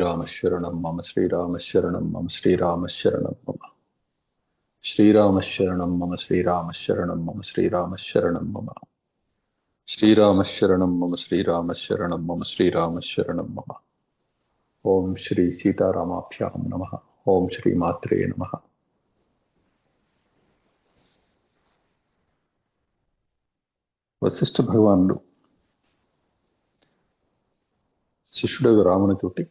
రామశరణం మమ శ్రీరామశరణం మమ శ్రీరామశరణం మమ శ్రీరామశరణం మమ శ్రీరామశరణం మమ శ్రీరామశరణం మమ శ్రీరామశరణం మమ శ్రీరామశరణం మమ శ్రీరామశరణం మమ. ఓం శ్రీ సీతారామాభ్యాం నమః. ఓం శ్రీ మాత్రే నమః. వశిష్ఠ భగవానుడు శిష్యుడు రామునితోటి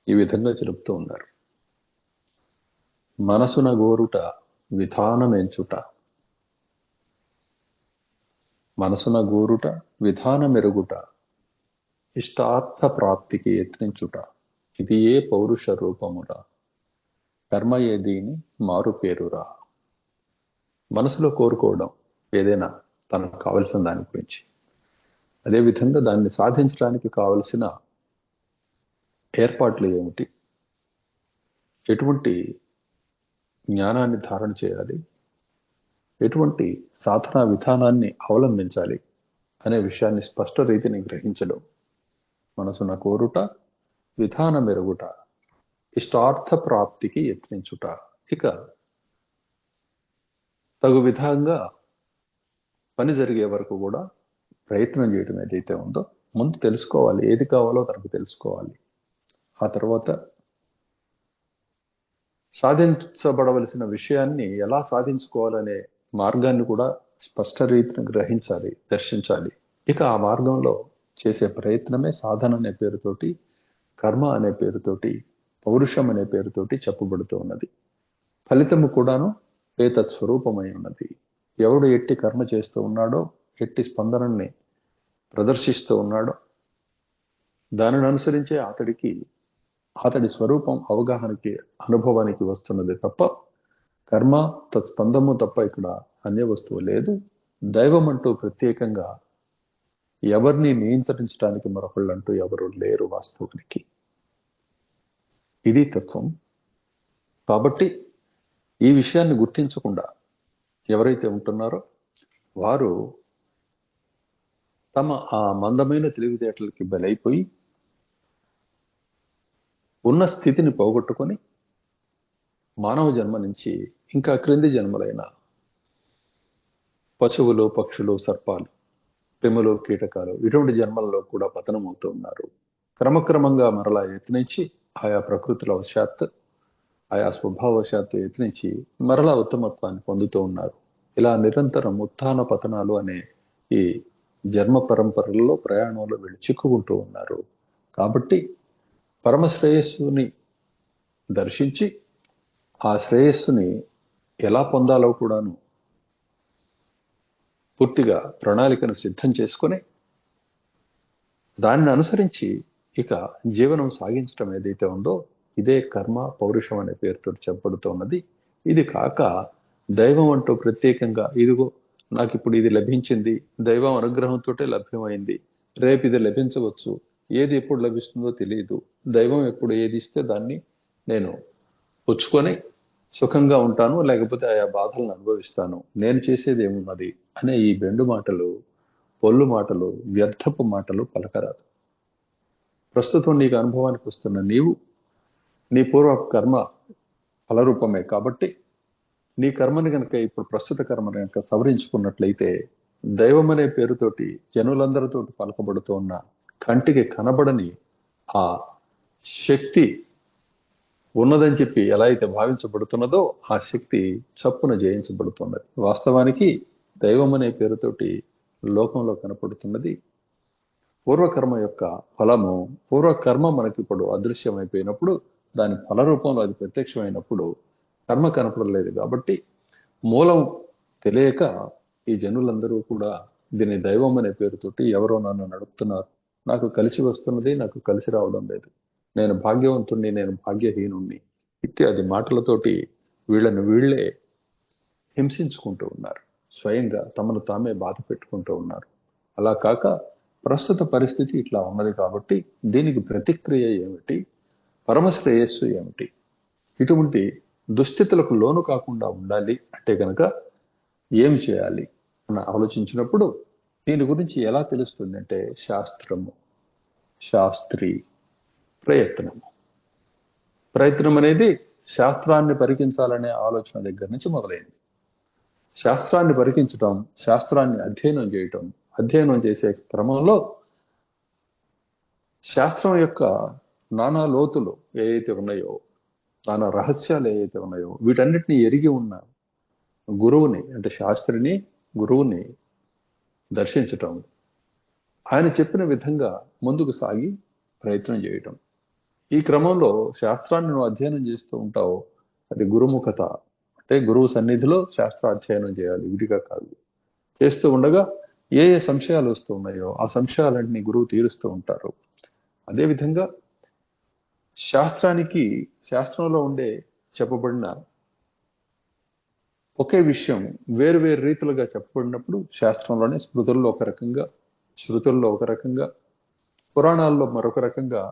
ఈ విధంగా చెలుపుతూ ఉన్నారు. మనసున గోరుట విధానమెంచుట, మనసున గోరుట విధానమెరుగుట, ఇష్టార్థ ప్రాప్తికి యత్నించుట, ఇది ఏ పౌరుష రూపమురా, కర్మ ఏ దీని మారు పేరురా. మనసులో కోరుకోవడం ఏదైనా తనకు కావలసిన దాని గురించి, అదేవిధంగా దాన్ని సాధించడానికి కావలసిన ఏర్పాట్లు ఏమిటి, ఎటువంటి జ్ఞానాన్ని ధారణ చేయాలి, ఎటువంటి సాధనా విధానాన్ని అవలంబించాలి అనే విషయాన్ని స్పష్ట రీతిని గ్రహించడం. మనసున కోరుట విధానమెరుగుట, ఇష్టార్థ ప్రాప్తికి యత్నించుట. ఇక తగు విధంగా పని జరిగే వరకు కూడా ప్రయత్నం చేయడం ఏదైతే ఉందో, ముందు తెలుసుకోవాలి, ఏది కావాలో తనకు తెలుసుకోవాలి. ఆ తర్వాత సాధించబడవలసిన విషయాన్ని ఎలా సాధించుకోవాలనే మార్గాన్ని కూడా స్పష్ట రీతిని గ్రహించాలి, దర్శించాలి. ఇక ఆ మార్గంలో చేసే ప్రయత్నమే సాధన అనే పేరుతోటి, కర్మ అనే పేరుతోటి, పౌరుషం అనే పేరుతోటి చెప్పబడుతూ ఉన్నది. ఫలితము కూడాను ఏతత్ స్వరూపమై ఉన్నది. ఎవడు ఎట్టి కర్మ చేస్తూ ఉన్నాడో, ఎట్టి స్పందనని ప్రదర్శిస్తూ ఉన్నాడో, దానిని అనుసరించే అతడి స్వరూపం అవగాహనకి, అనుభవానికి వస్తున్నది తప్ప కర్మ తత్స్పందము తప్ప ఇక్కడ అన్య వస్తువు లేదు. దైవం అంటూ ప్రత్యేకంగా ఎవరిని నియంత్రించడానికి మరొకళ్ళంటూ ఎవరు లేరు వాస్తవానికి. ఇది తత్వం. కాబట్టి ఈ విషయాన్ని గుర్తించకుండా ఎవరైతే ఉంటున్నారో వారు తమ ఆ మందమైన తెలివితేటలకి బలైపోయి ఉన్న స్థితిని పోగొట్టుకొని మానవ జన్మ నుంచి ఇంకా క్రింది జన్మలైన పశువులు, పక్షులు, సర్పాలు, క్రిములు, కీటకాలు, ఇటువంటి జన్మలలో కూడా పతనం అవుతూ ఉన్నారు. క్రమక్రమంగా మరలా యత్నించి ఆయా ప్రకృతుల వశాత్తు, ఆయా స్వభావశాత్తు యత్నించి మరలా ఉత్తమత్వాన్ని పొందుతూ ఉన్నారు. ఇలా నిరంతరం ఉత్థాన పతనాలు అనే ఈ జన్మ పరంపరల్లో ప్రయాణంలో వీళ్ళు చిక్కుకుంటూ ఉన్నారు. కాబట్టి పరమ శ్రేయస్సుని దర్శించి ఆ శ్రేయస్సుని ఎలా పొందాలో కూడాను పూర్తిగా ప్రణాళికను సిద్ధం చేసుకొని దానిని అనుసరించి ఇక జీవనం సాగించడం ఏదైతే ఉందో, ఇదే కర్మ, పౌరుషం అనే పేరుతో చెప్పబడుతున్నది. ఇది కాక దైవం అంటూ ప్రత్యేకంగా ఇదిగో నాకు ఇప్పుడు ఇది లభించింది, దైవం అనుగ్రహంతో లభ్యమైంది, రేపు ఇది లభించవచ్చు, ఏది ఎప్పుడు లభిస్తుందో తెలియదు, దైవం ఎప్పుడు ఏది ఇస్తే దాన్ని నేను పుచ్చుకొని సుఖంగా ఉంటాను, లేకపోతే ఆయా బాధలను అనుభవిస్తాను, నేను చేసేది ఏమున్నది అనే ఈ బెండు మాటలు, పొల్లు మాటలు, వ్యర్థపు మాటలు పలకరాదు. ప్రస్తుతం నీకు అనుభవానికి వస్తున్న నీవు నీ పూర్వ కర్మ ఫలరూపమే. కాబట్టి నీ కర్మని కనుక ఇప్పుడు ప్రస్తుత కర్మని కనుక సవరించుకున్నట్లయితే దైవం అనే పేరుతోటి జనులందరితో పలకబడుతూ ఉన్న కంటికి కనబడని ఆ శక్తి ఉన్నదని చెప్పి ఎలా అయితే భావించబడుతున్నదో ఆ శక్తి చప్పున జయించబడుతున్నది. వాస్తవానికి దైవం అనే పేరుతోటి లోకంలో కనపడుతున్నది పూర్వకర్మ యొక్క ఫలము. పూర్వకర్మ మనకి ఇప్పుడు అదృశ్యమైపోయినప్పుడు, దాని ఫల రూపంలో అది ప్రత్యక్షమైనప్పుడు కర్మ కనపడలేదు. కాబట్టి మూలం తెలియక ఈ జనులందరూ కూడా దీని దైవం అనే పేరుతోటి ఎవరో నన్ను నడుపుతున్నారు, నాకు కలిసి వస్తున్నది, నాకు కలిసి రావడం లేదు, నేను భాగ్యవంతుణ్ణి, నేను భాగ్యహీనుణ్ణి ఇత్యాది మాటలతోటి వీళ్ళే హింసించుకుంటూ ఉన్నారు. స్వయంగా తమను తామే బాధ పెట్టుకుంటూ ఉన్నారు. అలా కాక ప్రస్తుత పరిస్థితి ఇట్లా ఉన్నది కాబట్టి దీనికి ప్రతిక్రియ ఏమిటి, పరమశ్రేయస్సు ఏమిటి, ఇటువంటి దుస్థితులకు లోను కాకుండా ఉండాలి అంటే కనుక ఏమి చేయాలి అని ఆలోచించినప్పుడు దీని గురించి ఎలా తెలుస్తుంది అంటే శాస్త్రము, శాస్త్రి, ప్రయత్నము. ప్రయత్నం అనేది శాస్త్రాన్ని పరికించాలనే ఆలోచన దగ్గర నుంచి మొదలైంది. శాస్త్రాన్ని పరికించటం, శాస్త్రాన్ని అధ్యయనం చేయటం, అధ్యయనం చేసే క్రమంలో శాస్త్రం యొక్క నానా లోతులు ఏవైతే ఉన్నాయో, నానా రహస్యాలు ఏవైతే ఉన్నాయో, వీటన్నిటిని ఎరిగి ఉన్న గురువుని, అంటే శాస్త్రిని, గురువుని దర్శించటం, ఆయన చెప్పిన విధంగా ముందుకు సాగి ప్రయత్నం చేయటం. ఈ క్రమంలో శాస్త్రాన్ని నువ్వు అధ్యయనం చేస్తూ ఉంటావు. అది గురుముఖత, అంటే గురువు సన్నిధిలో శాస్త్ర అధ్యయనం చేయాలి, విడిగా కాదు. చేస్తూ ఉండగా ఏ ఏ సంశయాలు వస్తూ ఉన్నాయో ఆ సంశయాలన్నీ గురువు తీరుస్తూ ఉంటారు. అదేవిధంగా శాస్త్రంలో ఉండే చెప్పబడిన ఒకే విషయం వేరు వేరు రీతులుగా చెప్పబడినప్పుడు శాస్త్రంలోనే స్మృతుల్లో ఒక రకంగా, శృతుల్లో ఒక రకంగా, పురాణాల్లో మరొక రకంగా,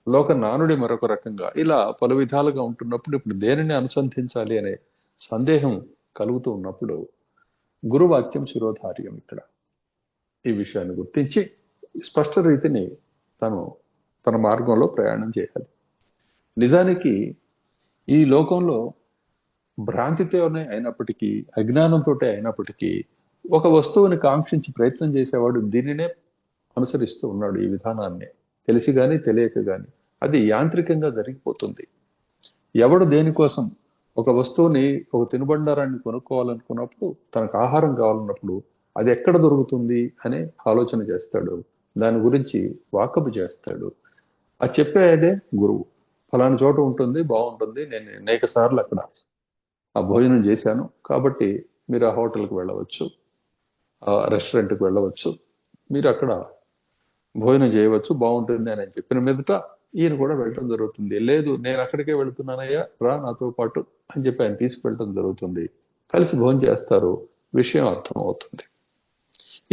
లోక నానుడి మరొక రకంగా, ఇలా పలు విధాలుగా ఉంటున్నప్పుడు ఇప్పుడు దేనిని అనుసంధించాలి అనే సందేహం కలుగుతూ ఉన్నప్పుడు గురువాక్యం శిరోధార్యం. ఇక్కడ ఈ విషయాన్ని గుర్తించి స్పష్ట రీతిని తన మార్గంలో ప్రయాణం చేయాలి. నిజానికి ఈ లోకంలో భ్రాంతితోనే అయినప్పటికీ, అజ్ఞానంతో అయినప్పటికీ, ఒక వస్తువుని కాంక్షించి ప్రయత్నం చేసేవాడు దీనినే అనుసరిస్తూ ఉన్నాడు. ఈ విధానాన్ని తెలిసి గాని తెలియక గాని అది యాంత్రికంగా జరిగిపోతుంది. ఎవడు దేనికోసం ఒక వస్తువుని, ఒక తినుబండారాన్ని కొనుక్కోవాలనుకున్నప్పుడు, తనకు ఆహారం కావాలన్నప్పుడు అది ఎక్కడ దొరుకుతుంది అనే ఆలోచన చేస్తాడు. దాని గురించి వాకబు చేస్తాడు. అది చెప్పేదే గురువు. ఫలానా చోట ఉంటుంది, బాగుంటుంది, నేను అనేక సార్లు అక్కడ ఆ భోజనం చేశాను, కాబట్టి మీరు ఆ హోటల్కి వెళ్ళవచ్చు, ఆ రెస్టారెంట్కి వెళ్ళవచ్చు, మీరు అక్కడ భోజనం చేయవచ్చు, బాగుంటుంది అని చెప్పిన మీదట ఈయన కూడా వెళ్ళటం జరుగుతుంది. లేదు, నేను అక్కడికే వెళుతున్నానయ్యా, రా నాతో పాటు అని చెప్పి ఆయన తీసుకువెళ్ళటం జరుగుతుంది. కలిసి భోజనం చేస్తారు, విషయం అర్థం అవుతుంది.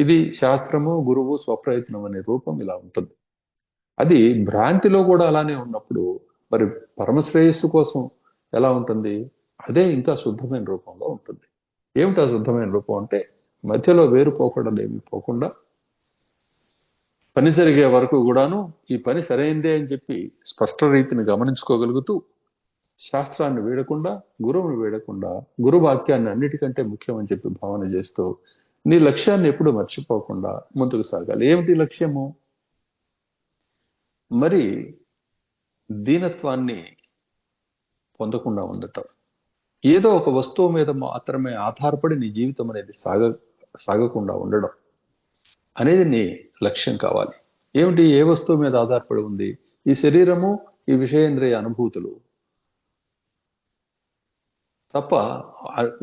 ఇది శాస్త్రము, గురువు, స్వప్రయత్నం అనే రూపం ఇలా ఉంటుంది. అది భ్రాంతిలో కూడా అలానే ఉన్నప్పుడు మరి పరమశ్రేయస్సు కోసం ఎలా ఉంటుంది? అదే ఇంకా శుద్ధమైన రూపంలో ఉంటుంది. ఏమిటా శుద్ధమైన రూపం అంటే, మధ్యలో వేరు పోకడలేమి పోకుండా, పని జరిగే వరకు కూడాను ఈ పని సరైందే అని చెప్పి స్పష్ట రీతిని గమనించుకోగలుగుతూ, శాస్త్రాన్ని వీడకుండా, గురువుని వీడకుండా, గురు వాక్యాన్ని అన్నిటికంటే ముఖ్యం అని చెప్పి భావన చేస్తూ, నీ లక్ష్యాన్ని ఎప్పుడు మర్చిపోకుండా ముందుకు సాగాలి. ఏమిటి లక్ష్యము? మరి దీనత్వాన్ని పొందకుండా ఉండటం. ఏదో ఒక వస్తువు మీద మాత్రమే ఆధారపడి నీ జీవితం అనేది సాగకుండా ఉండడం అనేది నీ లక్ష్యం కావాలి. ఏమిటి? ఏ వస్తువు మీద ఆధారపడి ఉంది? ఈ శరీరము, ఈ విషయేంద్రియ అనుభూతులు తప్ప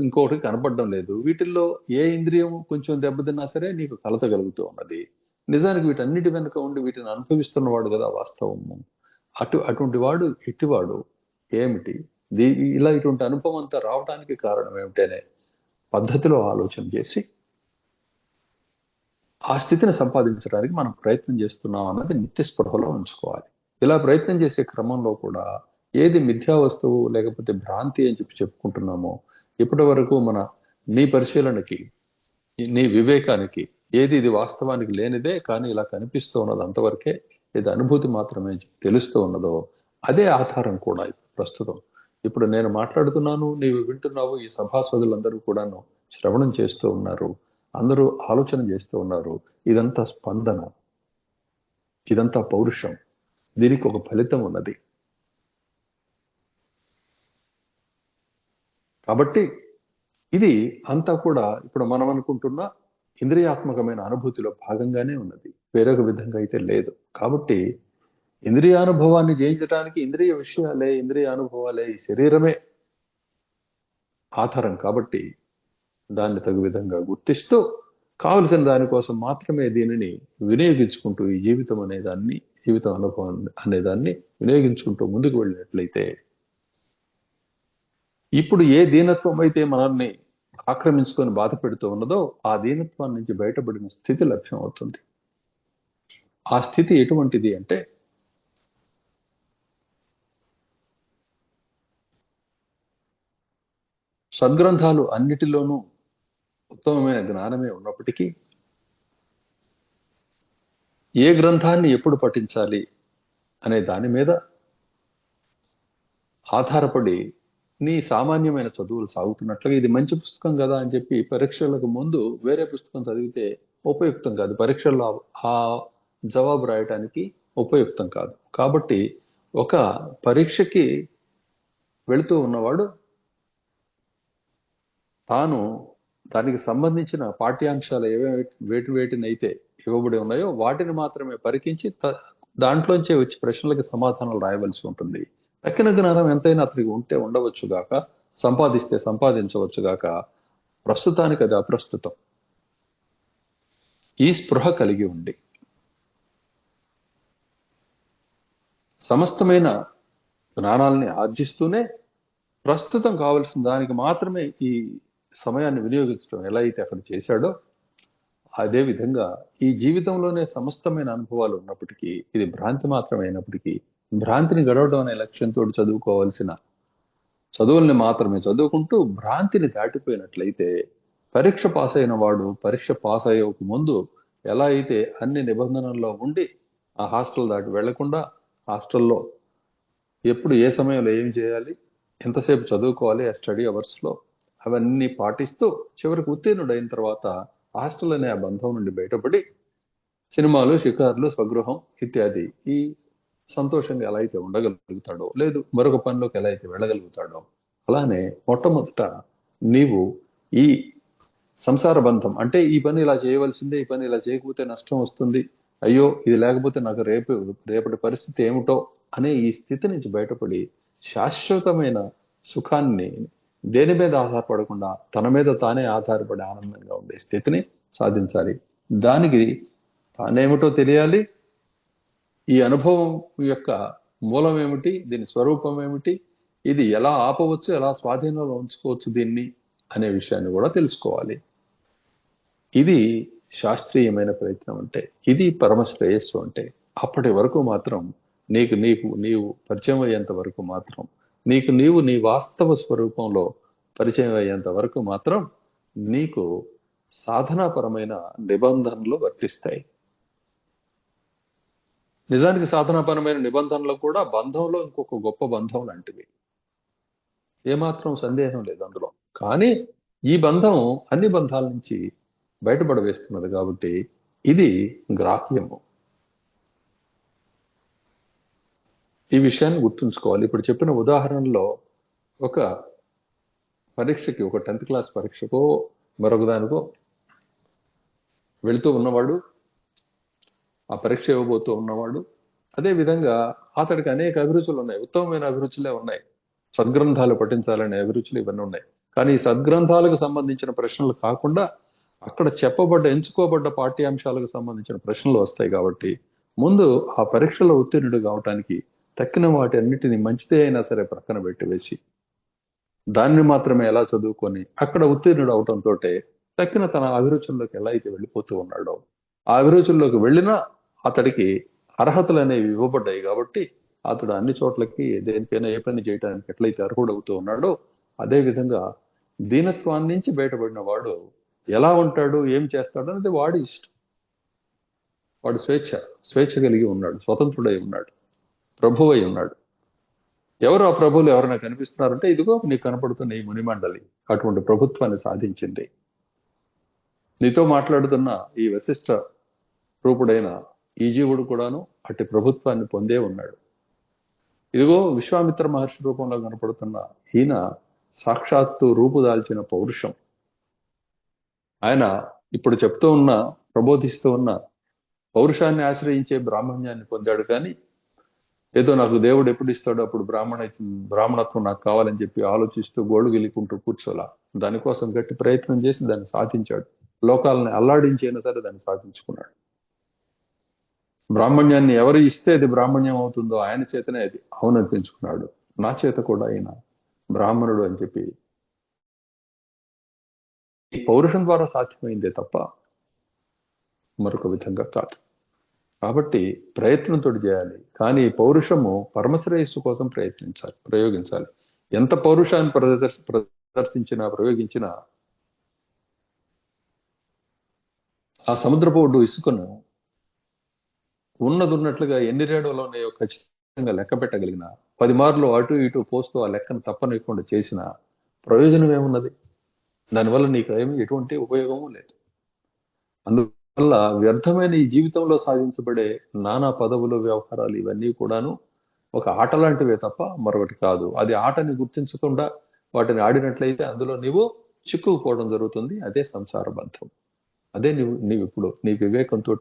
ఇంకొకటి కనపడడం లేదు. వీటిల్లో ఏ ఇంద్రియం కొంచెం దెబ్బతిన్నా సరే నీకు కలత కలుగుతూ ఉన్నది. నిజానికి వీటన్నిటి వెనుక ఉండి వీటిని అనుభవిస్తున్నవాడు కదా వాస్తవము. అటువంటి వాడు ఎట్టివాడు? ఏమిటి ఇలా ఇటువంటి అనుభవం అంతా రావడానికి కారణం ఏమిటనే పద్ధతిలో ఆలోచన చేసి ఆ స్థితిని సంపాదించడానికి మనం ప్రయత్నం చేస్తున్నాం అన్నది నిత్య స్పృహలో ఉంచుకోవాలి. ఇలా ప్రయత్నం చేసే క్రమంలో కూడా ఏది మిథ్యా వస్తువు లేకపోతే భ్రాంతి అని చెప్పి చెప్పుకుంటున్నామో, ఇప్పటి వరకు నీ పరిశీలనకి, నీ వివేకానికి ఏది ఇది వాస్తవానికి లేనిదే కానీ ఇలా కనిపిస్తూ ఉన్నది అంతవరకే, ఇది అనుభూతి మాత్రమే తెలుస్తూ ఉన్నదో అదే ఆధారం కూడా ప్రస్తుతం. ఇప్పుడు నేను మాట్లాడుతున్నాను, నీవు వింటున్నావు, ఈ సభాసదులందరూ కూడాను శ్రవణం చేస్తూ ఉన్నారు, అందరూ ఆలోచన చేస్తూ ఉన్నారు. ఇదంతా స్పందన, ఇదంతా పౌరుషం, దీనికి ఒక ఫలితం ఉన్నది. కాబట్టి ఇది అంతా కూడా ఇప్పుడు మనం అనుకుంటున్న ఇంద్రియాత్మకమైన అనుభూతిలో భాగంగానే ఉన్నది, వేరొక విధంగా అయితే లేదు. కాబట్టి ఇంద్రియానుభవాన్ని జయించడానికి ఇంద్రియ విషయాలే, ఇంద్రియ అనుభవాలే, ఈ శరీరమే ఆధారం. కాబట్టి దాన్ని తగు విధంగా గుర్తిస్తూ కావలసిన దానికోసం మాత్రమే దీనిని వినియోగించుకుంటూ ఈ జీవితం అనేదాన్ని, జీవితం అనుభవం అనేదాన్ని వినియోగించుకుంటూ ముందుకు వెళ్ళినట్లయితే, ఇప్పుడు ఏ దీనత్వం అయితే మనల్ని ఆక్రమించుకొని బాధ పెడుతూ ఉన్నదో ఆ దీనత్వం నుంచి బయటపడిన స్థితి లక్ష్యం అవుతుంది. ఆ స్థితి ఎటువంటిది అంటే, సద్గ్రంథాలు అన్నిటిలోనూ ఉత్తమమైన జ్ఞానమే ఉన్నప్పటికీ, ఏ గ్రంథాన్ని ఎప్పుడు పఠించాలి, అనే దాని మీద ఆధారపడి నీ సామాన్యమైన చదువులు సాగుతున్నట్లుగా ఇది మంచి పుస్తకం కదా అని చెప్పి పరీక్షలకు ముందు వేరే పుస్తకం చదివితే ఉపయుక్తం కాదు. పరీక్షల్లో ఆ జవాబు రాయటానికి ఉపయుక్తం కాదు. కాబట్టి ఒక పరీక్షకి వెళుతూ ఉన్నవాడు తాను దానికి సంబంధించిన పాఠ్యాంశాలు వేటినైతే ఇవ్వబడి ఉన్నాయో వాటిని మాత్రమే పరికించి దాంట్లోంచే వచ్చి ప్రశ్నలకి సమాధానాలు రాయవలసి ఉంటుంది. తక్కిన జ్ఞానం ఎంతైనా అతనికి ఉంటే ఉండవచ్చు గాక, సంపాదిస్తే సంపాదించవచ్చు గాక, ప్రస్తుతానికి అది అప్రస్తుతం. ఈ స్పృహ కలిగి ఉండి సమస్తమైన జ్ఞానాల్ని ఆర్జిస్తూనే ప్రస్తుతం కావలసిన దానికి మాత్రమే ఈ సమయాన్ని వినియోగించడం ఎలా అయితే అక్కడ చేశాడో, అదే విధంగా ఈ జీవితంలోనే సమస్తమైన అనుభవాలు ఉన్నప్పటికీ ఇది భ్రాంతి మాత్రమే అయినప్పటికీ భ్రాంతిని గడవడం అనే లక్ష్యంతో చదువుకోవాల్సిన చదువుల్ని మాత్రమే చదువుకుంటూ భ్రాంతిని దాటిపోయినట్లయితే పరీక్ష పాస్ అయిన వాడు పరీక్ష పాస్ అయ్యక ముందు ఎలా అయితే అన్ని నిబంధనల్లో ఉండి ఆ హాస్టల్ దాటి వెళ్లకుండా హాస్టల్లో ఎప్పుడు ఏ సమయంలో ఏం చేయాలి, ఎంతసేపు చదువుకోవాలి, ఆ స్టడీ అవర్స్లో అవన్నీ పాటిస్తూ చివరికి ఉత్తీర్ణుడైన తర్వాత హాస్టల్ అనే ఆ బంధం నుండి బయటపడి సినిమాలు, షికార్లు, స్వగృహం ఇత్యాది ఈ సంతోషంగా ఎలా అయితే ఉండగలుగుతాడో, లేదు మరొక పనిలోకి ఎలా అయితే వెళ్ళగలుగుతాడో, అలానే మొట్టమొదట నీవు ఈ సంసార బంధం అంటే ఈ పని ఇలా చేయవలసిందే, ఈ పని ఇలా చేయకపోతే నష్టం వస్తుంది, అయ్యో ఇది లేకపోతే నాకు రేపటి పరిస్థితి ఏమిటో అనే ఈ స్థితి నుంచి బయటపడి శాశ్వతమైన సుఖాన్ని దేని మీద ఆధారపడకుండా తన మీద తానే ఆధారపడి ఆనందంగా ఉండే స్థితిని సాధించాలి. దానికి తానేమిటో తెలియాలి, ఈ అనుభవం యొక్క మూలం ఏమిటి, దీని స్వరూపం ఏమిటి, ఇది ఎలా ఆపవచ్చు, ఎలా స్వాధీనంలో ఉంచుకోవచ్చు దీన్ని అనే విషయాన్ని కూడా తెలుసుకోవాలి. ఇది శాస్త్రీయమైన ప్రయత్నం అంటే, ఇది పరమ శ్రేయస్సు అంటే. అప్పటి వరకు మాత్రం నీవు పరిచయం అయ్యేంత వరకు మాత్రం నీవు నీ వాస్తవ స్వరూపంలో పరిచయం అయ్యేంత వరకు మాత్రం నీకు సాధనాపరమైన నిబంధనలు వర్తిస్తాయి. నిజానికి సాధనాపరమైన నిబంధనలు కూడా బంధంలో ఇంకొక గొప్ప బంధం లాంటివి, ఏమాత్రం సందేహం లేదు అందులో. కానీ ఈ బంధం అన్ని బంధాల నుంచి బయటపడవేస్తున్నది కాబట్టి ఇది గ్రాహ్యము. ఈ విషయాన్ని గుర్తుంచుకోవాలి. ఇప్పుడు చెప్పిన ఉదాహరణలో ఒక పరీక్షకి, ఒక 10th క్లాస్ పరీక్షకో మరొక దానికో వెళుతూ ఉన్నవాడు, ఆ పరీక్ష ఇవ్వబోతూ ఉన్నవాడు, అదే విధంగా అతడికి అనేక అభిరుచులు ఉన్నాయి, ఉత్తమమైన అభిరుచులే ఉన్నాయి, సద్గ్రంథాలు పఠించాలనే అభిరుచులు ఇవన్నీ ఉన్నాయి. కానీ ఈ సద్గ్రంథాలకు సంబంధించిన ప్రశ్నలు కాకుండా అక్కడ ఎంచుకోబడ్డ పాఠ్యాంశాలకు సంబంధించిన ప్రశ్నలు వస్తాయి. కాబట్టి ముందు ఆ పరీక్షలో ఉత్తీర్ణుడు కావటానికి తక్కిన వాటి అన్నిటిని మంచిదే అయినా సరే ప్రక్కన పెట్టివేసి దాన్ని మాత్రమే ఎలా చదువుకొని అక్కడ ఉత్తీర్ణుడు అవటంతో తక్కిన తన అభిరుచుల్లోకి ఎలా అయితే వెళ్ళిపోతూ ఉన్నాడో, ఆ అభిరుచుల్లోకి వెళ్ళినా అతడికి అర్హతలు అనేవి ఇవ్వబడ్డాయి కాబట్టి అతడు అన్ని చోట్లకి దేనికైనా ఏ పని చేయడానికి ఎట్లయితే అర్హుడవుతూ ఉన్నాడో, అదే విధంగా దీనత్వాన్ని నుంచి బయటపడిన వాడు ఎలా ఉంటాడు, ఏం చేస్తాడు అనేది వాడి ఇష్టం. వాడు స్వేచ్ఛ కలిగి ఉన్నాడు, స్వతంత్రుడై ఉన్నాడు, ప్రభువై ఉన్నాడు. ఎవరు ఆ ప్రభువులు ఎవరైనా కనిపిస్తున్నారంటే ఇదిగో నీకు కనపడుతున్న ఈ మునిమండలి అటువంటి ప్రభుత్వాన్ని సాధించింది. నీతో మాట్లాడుతున్న ఈ వశిష్ఠ రూపుడైన ఈ జీవుడు కూడాను అట్టి ప్రభుత్వాన్ని పొందే ఉన్నాడు. ఇదిగో విశ్వామిత్ర మహర్షి రూపంలో కనపడుతున్న ఈయన సాక్షాత్తు రూపుదాల్చిన పౌరుషం. ఆయన ఇప్పుడు చెప్తూ ఉన్న, ప్రబోధిస్తూ ఉన్న పౌరుషాన్ని ఆశ్రయించే బ్రాహ్మణ్యాన్ని పొందాడు. కానీ ఏదో నాకు దేవుడు ఎప్పుడు ఇస్తాడో అప్పుడు బ్రాహ్మణత్వం నాకు కావాలని చెప్పి ఆలోచిస్తూ గోళ్ళు గెలుకుంటూ కూర్చోలా. దానికోసం గట్టి ప్రయత్నం చేసి దాన్ని సాధించాడు. లోకాలని అల్లాడించైనా సరే దాన్ని సాధించుకున్నాడు. బ్రాహ్మణ్యాన్ని ఎవరు ఇస్తే అది బ్రాహ్మణ్యం అవుతుందో ఆయన చేతనే అది అవుననిపించుకున్నాడు. నా చేత కూడా ఆయన బ్రాహ్మణుడు అని చెప్పి ఈ పౌరుషం ద్వారా సాధ్యమైందే తప్ప మరొక విధంగా కాదు. కాబట్టి ప్రయత్నంతో చేయాలి. కానీ పౌరుషము పరమశ్రేయస్సు కోసం ప్రయోగించాలి. ఎంత పౌరుషాన్ని ప్రయోగించినా ఆ సముద్రపు ఒడ్డు ఇసుకను ఉన్నది ఉన్నట్లుగా ఎన్ని రేణువులు ఉన్నాయో ఖచ్చితంగా లెక్క పెట్టగలిగిన 10 మార్లు అటు ఇటు పోస్తూ ఆ లెక్కను తప్పనివ్వకుండా చేసిన ప్రయోజనం ఏమున్నది? దానివల్ల నీకు ఏమి ఎటువంటి ఉపయోగము లేదు. అందువల్ల వ్యర్థమైన ఈ జీవితంలో సాధించబడే నానా పదవులు, వ్యవహారాలు ఇవన్నీ కూడాను ఒక ఆట లాంటివే తప్ప మరొకటి కాదు. అది ఆటని గుర్తించకుండా వాటిని ఆడినట్లయితే అందులో నీవు చిక్కుకుపోవడం జరుగుతుంది. అదే సంసార బంధం. అదే నీవు ఇప్పుడు నీ వివేకంతో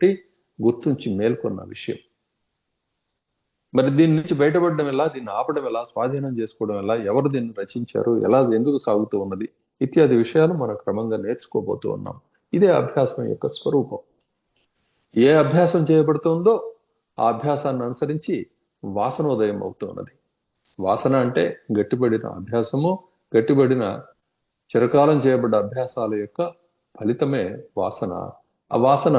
గుర్తించి మేల్కొన్న విషయం. మరి దీని నుంచి బయటపడడం ఎలా, దీన్ని ఆపడం ఎలా, స్వాధీనం చేసుకోవడం ఎలా, ఎవరు దీన్ని రచించారు, ఎలా ఎందుకు సాగుతూ ఉన్నది ఇత్యాది విషయాలు మనం క్రమంగా నేర్చుకోబోతూ ఉన్నాం. ఇదే అభ్యాసం యొక్క స్వరూపం. ఏ అభ్యాసం చేయబడుతుందో ఆ అభ్యాసాన్ని అనుసరించి వాసనోదయం అవుతున్నది. వాసన అంటే గట్టిపడిన అభ్యాసము, గట్టిపడిన చిరకాలం చేయబడ్డ అభ్యాసాల యొక్క ఫలితమే వాసన. ఆ వాసన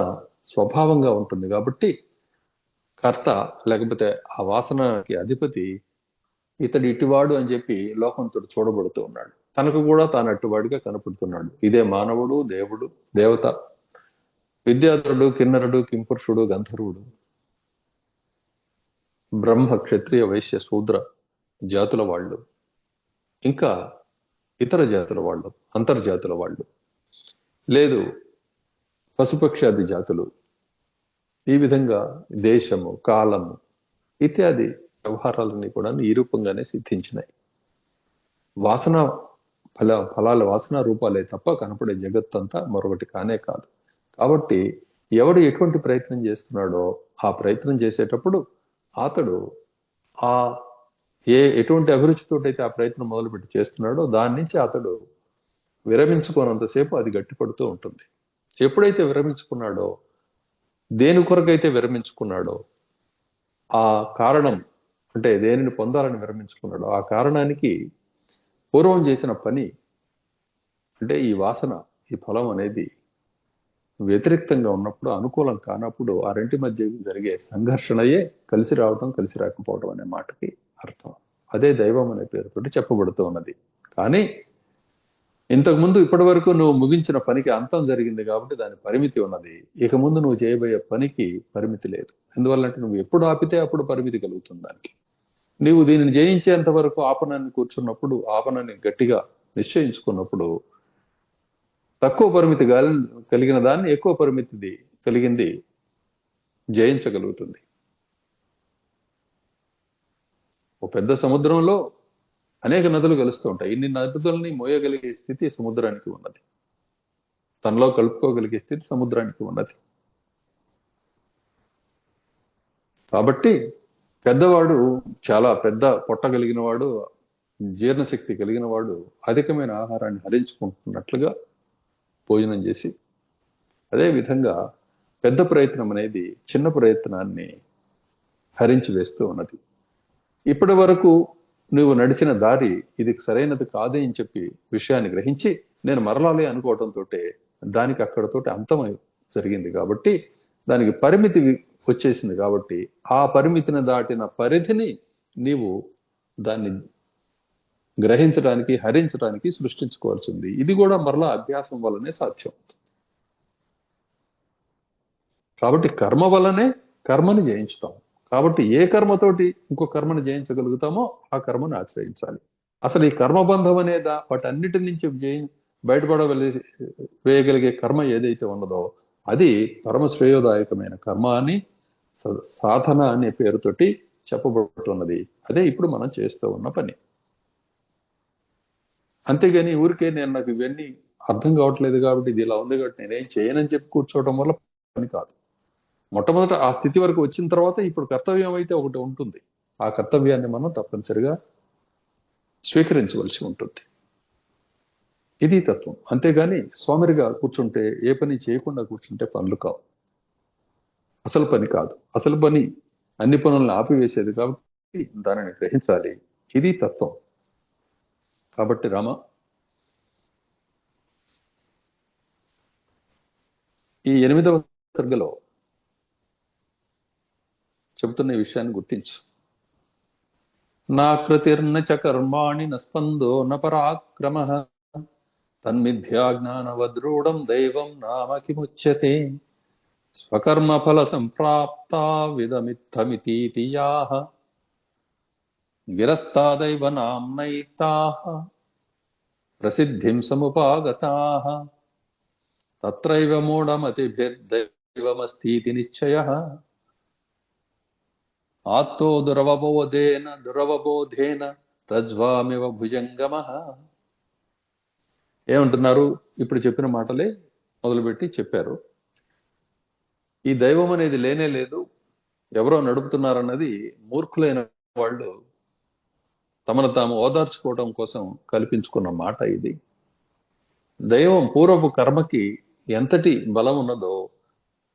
స్వభావంగా ఉంటుంది కాబట్టి కర్త లేకపోతే ఆ వాసనకి అధిపతి ఇతడు ఇటువాడు అని చెప్పి లోకంతో చూడబడుతూ ఉన్నాడు. తనకు కూడా తాను అట్టువాడిగా కనపడుతున్నాడు. ఇదే మానవుడు, దేవుడు, దేవత, విద్యాధరుడు, కిన్నరుడు, కింపురుషుడు, గంధర్వుడు, బ్రహ్మ, క్షత్రియ, వైశ్య, శూద్ర జాతుల వాళ్ళు, ఇంకా ఇతర జాతుల వాళ్ళు, అంతర్జాతుల వాళ్ళు, లేదు పశుపక్షాది జాతులు, ఈ విధంగా దేశము, కాలము ఇత్యాది వ్యవహారాలన్నీ కూడా ఈ రూపంగానే సిద్ధించినాయి. వాసన ఫలాల వాసన రూపాలే తప్ప కనపడే జగత్తంతా మరొకటి కానే కాదు. కాబట్టి ఎవడు ఎటువంటి ప్రయత్నం చేస్తున్నాడో ఆ ప్రయత్నం చేసేటప్పుడు అతడు ఆ ఎటువంటి అభిరుచితోటైతే ఆ ప్రయత్నం మొదలుపెట్టి చేస్తున్నాడో దాని నుంచి అతడు విరమించుకోనంతసేపు అది గట్టిపడుతూ ఉంటుంది. ఎప్పుడైతే విరమించుకున్నాడో, దేని కొరకైతే విరమించుకున్నాడో ఆ కారణం అంటే దేనిని పొందాలని విరమించుకున్నాడో ఆ కారణానికి పూర్వం చేసిన పని అంటే ఈ వాసన, ఈ ఫలం అనేది వ్యతిరేక్తంగా ఉన్నప్పుడు, అనుకూలం కానప్పుడు ఆ రెంటి మధ్య జరిగే సంఘర్షణయే కలిసి రావటం, కలిసి రాకపోవడం అనే మాటకి అర్థం. అదే దైవం అనే పేరుతోటి చెప్పబడుతూ ఉన్నది. కానీ ఇంతకుముందు ఇప్పటి వరకు నువ్వు ముగించిన పనికి అంతం జరిగింది కాబట్టి దాని పరిమితి ఉన్నది. ఇక ముందు నువ్వు చేయబోయే పనికి పరిమితి లేదు. ఎందువల్లంటే నువ్వు ఎప్పుడు ఆపితే అప్పుడు పరిమితి కలుగుతుంది దానికి. నీవు దీనిని జయించేంత వరకు ఆపనాన్ని కూర్చున్నప్పుడు, ఆపనాన్ని గట్టిగా నిశ్చయించుకున్నప్పుడు తక్కువ పరిమితి కలిగిన దాన్ని ఎక్కువ పరిమితి కలిగింది జయించగలుగుతుంది. ఓ పెద్ద సముద్రంలో అనేక నదులు కలుస్తూ ఉంటాయి. ఇన్ని నదులని మోయగలిగే స్థితి సముద్రానికి ఉన్నది. తనలో కలుపుకోగలిగే స్థితి సముద్రానికి ఉన్నది. కాబట్టి పెద్దవాడు, చాలా పెద్ద పొట్ట కలిగిన వాడు, జీర్ణశక్తి కలిగిన వాడు అధికమైన ఆహారాన్ని హరించుకుంటున్నట్లుగా భోజనం చేసి, అదే విధంగా పెద్ద ప్రయత్నం అనేది చిన్న ప్రయత్నాన్ని హరించి వేస్తూ ఉన్నది. ఇప్పటి వరకు నువ్వు నడిచిన దారి ఇది సరైనది కాదే అని చెప్పి విషయాన్ని గ్రహించి నేను మరలాలి అనుకోవడంతో దానికి అక్కడతోటి అంతం జరిగింది. కాబట్టి దానికి పరిమితి వచ్చేసింది. కాబట్టి ఆ పరిమితిని దాటిన పరిధిని నీవు దాన్ని గ్రహించడానికి, హరించడానికి సృష్టించుకోవాల్సింది. ఇది కూడా మరలా అభ్యాసం వల్లనే సాధ్యం. కాబట్టి కర్మ వల్లనే కర్మని జయించుతాం. కాబట్టి ఏ కర్మతోటి ఇంకో కర్మను జయించగలుగుతామో ఆ కర్మను ఆశ్రయించాలి. అసలు ఈ కర్మబంధం అనేదా వాటన్నిటి నుంచి వేయగలిగే కర్మ ఏదైతే ఉన్నదో అది పరమ శ్రేయోదాయకమైన కర్మ అని సాధన అనే పేరుతోటి చెప్పబడుతున్నది. అదే ఇప్పుడు మనం చేస్తూ ఉన్న పని. అంతేగాని ఊరికే నాకు ఇవన్నీ అర్థం కావట్లేదు కాబట్టి ఇది ఇలా ఉంది కాబట్టి నేనేం చేయనని చెప్పి కూర్చోవడం వల్ల పని కాదు. మొట్టమొదట ఆ స్థితి వరకు వచ్చిన తర్వాత ఇప్పుడు కర్తవ్యం అయితే ఒకటి ఉంటుంది. ఆ కర్తవ్యాన్ని మనం తప్పనిసరిగా స్వీకరించవలసి ఉంటుంది. ఇది తత్వం. అంతేగాని సోమరిగా కూర్చుంటే, ఏ పని చేయకుండా కూర్చుంటే పనులు కావు. అసలు పని కాదు. అసలు పని అన్ని పనులను ఆపివేసేది కాబట్టి దానిని గ్రహించాలి. ఇది తత్వం. కాబట్టి రామ, ఈ 8వ సర్గలో చెబుతున్న ఈ విషయాన్ని గుర్తించు. నాకృతిర్న చ కర్మాణి నస్పందో న పరాక్రమ తన్మిథ్యా జ్ఞానవద్రూఢం దైవం నామ కిముచ్యతే. స్వకర్మఫల సంప్రాప్తా విదమిత్తమితీతి యాః గిరస్తాదైవ నామ్నైతాః ప్రసిద్ధిం సముపాగతాః తత్రైవ మూఢమతిభిర్దైవమస్తీతి నిశ్చయః ఆత్తో దురవబోధేన రజ్వామివ భుజంగమః. ఏమంటున్నారు? ఇప్పుడు చెప్పిన మాటలే మొదలుపెట్టి చెప్పారు. ఈ దైవం అనేది లేనే లేదు, ఎవరో నడుపుతున్నారన్నది మూర్ఖులైన వాళ్ళు తమను తాము ఓదార్చుకోవడం కోసం కల్పించుకున్న మాట ఇది. దైవం పూర్వపు కర్మకి ఎంతటి బలం ఉన్నదో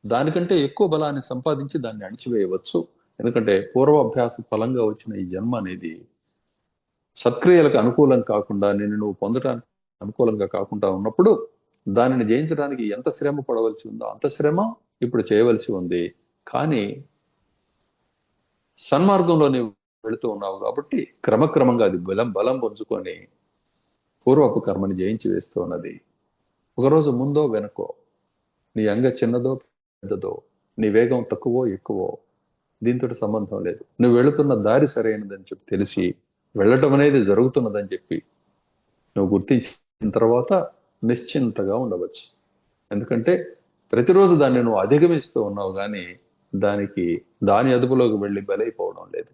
దానికంటే ఎక్కువ బలాన్ని సంపాదించి దాన్ని అణిచివేయవచ్చు. ఎందుకంటే పూర్వాభ్యాస ఫలంగా వచ్చిన ఈ జన్మ అనేది సత్క్రియలకు అనుకూలం కాకుండా, నిన్ను నువ్వు పొందడానికి అనుకూలంగా కాకుండా ఉన్నప్పుడు దానిని జయించడానికి ఎంత శ్రమ పడవలసి ఉందో అంత శ్రమ ఇప్పుడు చేయవలసి ఉంది. కానీ సన్మార్గంలో నీవు వెళుతూ ఉన్నావు కాబట్టి క్రమక్రమంగా అది బలం పుంజుకొని పూర్వపు కర్మని జయించి వేస్తూ ఉన్నది. ఒకరోజు ముందో వెనకో, నీ అంగ చిన్నదో పెద్దదో, నీ వేగం తక్కువో ఎక్కువో దీంతో సంబంధం లేదు. నువ్వు వెళుతున్న దారి సరైనదని చెప్పి తెలిసి వెళ్ళటం అనేది జరుగుతున్నదని చెప్పి నువ్వు గుర్తించిన తర్వాత నిశ్చింతగా ఉండవచ్చు. ఎందుకంటే ప్రతిరోజు దాన్ని నువ్వు అధిగమిస్తూ ఉన్నావు, కానీ దాని అదుపులోకి వెళ్ళి బలైపోవడం లేదు.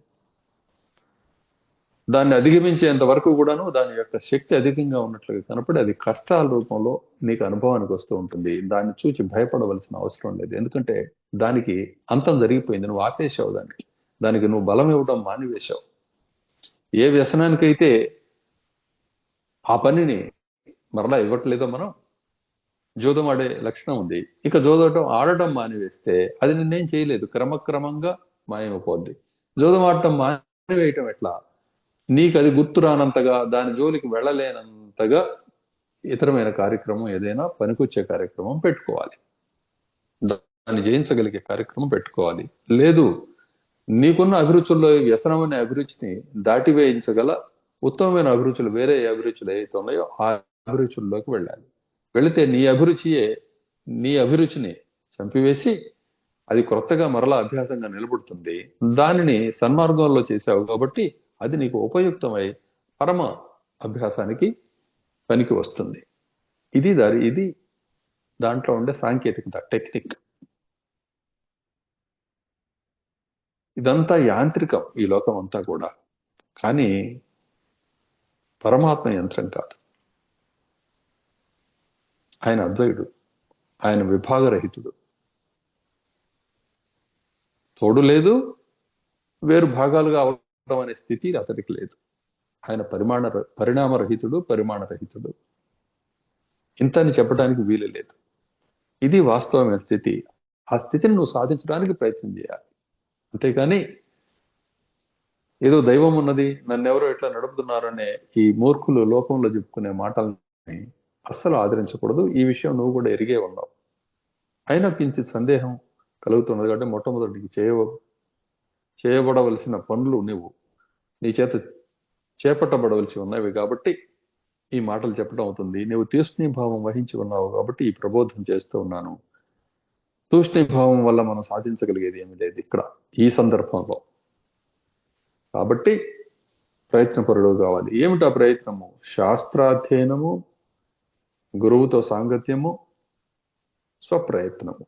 దాన్ని అధిగమించేంత వరకు కూడాను దాని యొక్క శక్తి అధికంగా ఉన్నట్లుగా కనపడి అది కష్టాల రూపంలో నీకు అనుభవానికి వస్తూ ఉంటుంది. దాన్ని చూచి భయపడవలసిన అవసరం లేదు. ఎందుకంటే దానికి అంతం జరిగిపోయింది, నువ్వు ఆపేశావు. దానికి నువ్వు బలం ఇవ్వడం మానివేశావు. ఏ వ్యసనానికైతే ఆ పనిని మరలా ఇవ్వట్లేదో మనం, జూదం ఆడే లక్షణం ఉంది, ఇక జూదం ఆడటం మానివేస్తే అది నిన్నేం చేయలేదు, క్రమక్రమంగా మాయమైపోద్ది. జూదం ఆడటం మానివేయటం ఎట్లా? నీకు అది గుర్తు రానంతగా, దాని జోలికి వెళ్ళలేనంతగా ఇతరమైన కార్యక్రమం, ఏదైనా పనికొచ్చే కార్యక్రమం పెట్టుకోవాలి, దాన్ని జయించగలిగే కార్యక్రమం పెట్టుకోవాలి. లేదు, నీకున్న అభిరుచుల్లో వ్యసనం అనే అభిరుచిని దాటివేయించగల ఉత్తమమైన అభిరుచులు, వేరే అభిరుచులు ఏవైతే ఉన్నాయో ఆ అభిరుచుల్లోకి వెళ్ళాలి. వెళితే నీ అభిరుచిని చంపివేసి అది కొత్తగా మరలా అభ్యాసంగా నిలబడుతుంది. దానిని సన్మార్గంలో చేశావు కాబట్టి అది నీకు ఉపయుక్తమై పరమ అభ్యాసానికి పనికి వస్తుంది. ఇది దాంట్లో ఉండే సాంకేతికత, టెక్నిక్. ఇదంతా యాంత్రికం, ఈ లోకం అంతా కూడా. కానీ పరమాత్మ యంత్రం కాదు. ఆయన అద్వైతుడు, ఆయన విభాగరహితుడు. తోడు లేదు, వేరు భాగాలుగా అవడం అనే స్థితి అతడికి లేదు. ఆయన పరిణామరహితుడు, పరిమాణరహితుడు. ఇంత అని చెప్పడానికి వీలు లేదు. ఇది వాస్తవమైన స్థితి. ఆ స్థితిని నువ్వు సాధించడానికి ప్రయత్నం చేయాలి. అంతేకాని ఏదో దైవం ఉన్నది, నన్నెవరో ఎట్లా నడుపుతున్నారనే ఈ మూర్ఖులు లోకంలో చెప్పుకునే మాటల్ని అస్సలు ఆదరించకూడదు. ఈ విషయం నువ్వు కూడా ఎరిగే ఉన్నావు. అయినా కించిత్ సందేహం కలుగుతున్నది కాబట్టి మొట్టమొదటికి చేయబడవలసిన పనులు నీ చేత చేపట్టబడవలసి ఉన్నవి కాబట్టి ఈ మాటలు చెప్పడం అవుతుంది. నువ్వు తూష్ణీభావం వహించి ఉన్నావు కాబట్టి ఈ ప్రబోధం చేస్తూ ఉన్నాను. తూష్ణీభావం వల్ల మనం సాధించగలిగేది ఏమీ లేదు ఇక్కడ ఈ సందర్భంలో. కాబట్టి ప్రయత్నపరుడు కావాలి. ఏమిటా ప్రయత్నము? శాస్త్రాధ్యయనము, గురువుతో సాంగత్యము, స్వప్రయత్నము.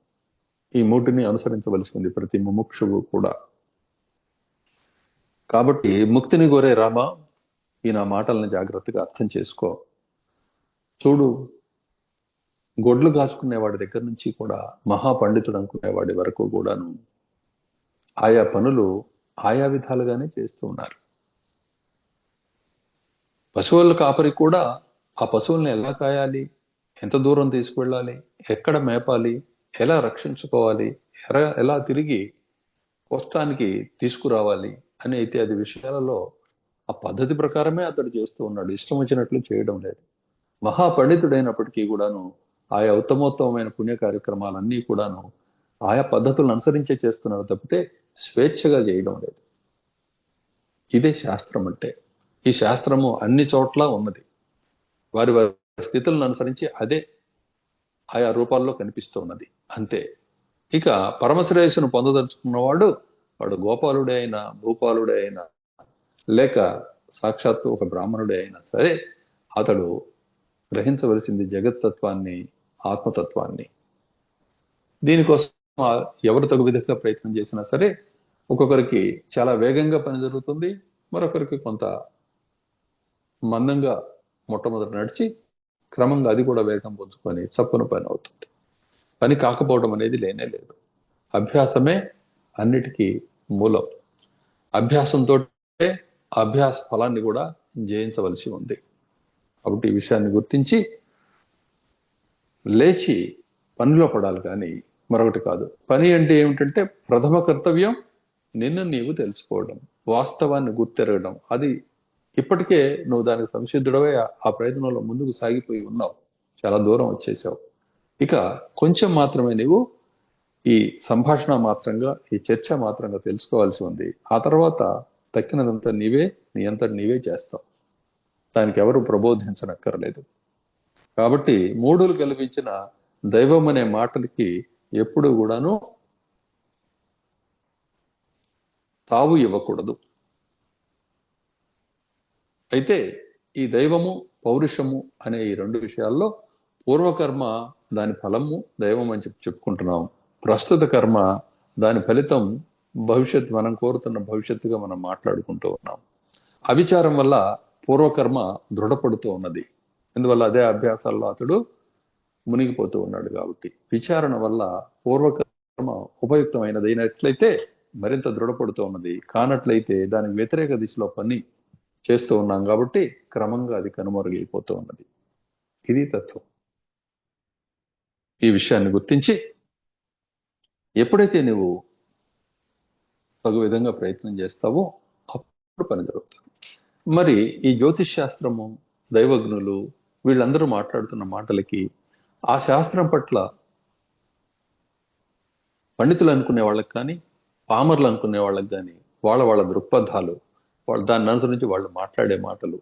ఈ మూటిని అనుసరించవలసి ఉంది ప్రతి ముముక్షువు కూడా. కాబట్టి ముక్తిని కోరే రామ, ఈ నా మాటల్ని జాగ్రత్తగా అర్థం చేసుకో. చూడు, గొడ్లు కాచుకునేవాడి దగ్గర నుంచి కూడా మహాపండితుడు అనుకునేవాడి వరకు కూడాను ఆయా పనులు ఆయా విధాలుగానే చేస్తూ ఉన్నారు. పశువుల కాపరి కూడా ఆ పశువుల్ని ఎలా కాయాలి, ఎంత దూరం తీసుకువెళ్ళాలి, ఎక్కడ మేపాలి, ఎలా రక్షించుకోవాలి, ఎలా తిరిగి కోష్టానికి తీసుకురావాలి అనే ఇత్యాది విషయాలలో ఆ పద్ధతి ప్రకారమే అతడు చేస్తూ ఉన్నాడు. ఇష్టం వచ్చినట్లు చేయడం లేదు. మహాపండితుడైనప్పటికీ కూడాను ఆయా ఉత్తమోత్తమైన పుణ్య కార్యక్రమాలన్నీ కూడాను ఆయా పద్ధతులను అనుసరించే చేస్తున్నాడు తప్పితే స్వేచ్ఛగా చేయడం లేదు. ఇదే శాస్త్రం అంటే. ఈ శాస్త్రము అన్ని చోట్ల ఉన్నది. వారి వారి స్థితులను అనుసరించి అదే ఆయా రూపాల్లో కనిపిస్తూ ఉన్నది. అంతే. ఇక పరమశ్రేయస్సును పొందదలుచుకున్నవాడు వాడు గోపాలుడే అయినా భూపాలుడే అయినా లేక సాక్షాత్తు ఒక బ్రాహ్మణుడే అయినా సరే అతడు గ్రహించవలసింది జగత్తత్వాన్ని, ఆత్మతత్వాన్ని. దీనికోసం ఎవరు తగు విధంగా ప్రయత్నం చేసినా సరే ఒక్కొక్కరికి చాలా వేగంగా పని జరుగుతుంది, మరొకరికి కొంత మందంగా మొట్టమొదటి నడిచి క్రమంగా అది కూడా వేగం పుంజుకొని చప్పున పని అవుతుంది. పని కాకపోవడం అనేది లేనే లేదు. అభ్యాసమే అన్నిటికీ మూలం. అభ్యాసంతో అభ్యాస ఫలాన్ని కూడా జయించవలసి ఉంది. కాబట్టి ఈ విషయాన్ని గుర్తించి లేచి పనిలో పడాలి కానీ మరొకటి కాదు. పని అంటే ఏమిటంటే ప్రథమ కర్తవ్యం నిన్ను నీవు తెలుసుకోవడం, వాస్తవాన్ని గుర్తెరగడం. అది ఇప్పటికే నువ్వు దానికి సంసిద్ధుడవై ఆ ప్రయత్నంలో ముందుకు సాగిపోయి ఉన్నావు, చాలా దూరం వచ్చేసావు. ఇక కొంచెం మాత్రమే నీవు ఈ సంభాషణ మాత్రంగా, ఈ చర్చ మాత్రంగా తెలుసుకోవాల్సి ఉంది. ఆ తర్వాత తక్కినదంతా నీవే, నీ అంతటి నీవే చేస్తావు. దానికి ఎవరు ప్రబోధించనక్కర్లేదు. కాబట్టి మూఢులు కల్పించిన దైవం అనే మాటలకి ఎప్పుడు కూడాను తావు ఇవ్వకూడదు. అయితే ఈ దైవము, పౌరుషము అనే ఈ రెండు విషయాల్లో పూర్వకర్మ దాని ఫలము దైవం అని చెప్పుకుంటున్నాం. ప్రస్తుత కర్మ దాని ఫలితం భవిష్యత్, మనం కోరుతున్న భవిష్యత్తుగా మనం మాట్లాడుకుంటూ ఉన్నాం. అవిచారం వల్ల పూర్వకర్మ దృఢపడుతూ ఉన్నది. అందువల్ల అదే అభ్యాసాల్లో అతడు మునిగిపోతూ ఉన్నాడు. కాబట్టి విచారణ వల్ల పూర్వకర్మ ఉపయుక్తమైనది అయినట్లయితే మరింత దృఢపడుతూ ఉన్నది, కానట్లయితే దానికి వ్యతిరేక దిశలో పని చేస్తూ ఉన్నాం కాబట్టి క్రమంగా అది కనుమరుగైపోతూ ఉన్నది. ఇది తత్వం. ఈ విషయాన్ని గుర్తించి ఎప్పుడైతే నువ్వు తగు విధంగా ప్రయత్నం చేస్తావో అప్పుడు పని జరుగుతుంది. మరి ఈ జ్యోతిష్ శాస్త్రము, దైవజ్ఞులు వీళ్ళందరూ మాట్లాడుతున్న మాటలకి, ఆ శాస్త్రం పట్ల పండితులు అనుకునే వాళ్ళకి కానీ, పామర్లు అనుకునే వాళ్ళకి కానీ వాళ్ళ వాళ్ళ దృక్పథాలు, వాళ్ళు దాన్ని అనుసరించి వాళ్ళు మాట్లాడే మాటలు,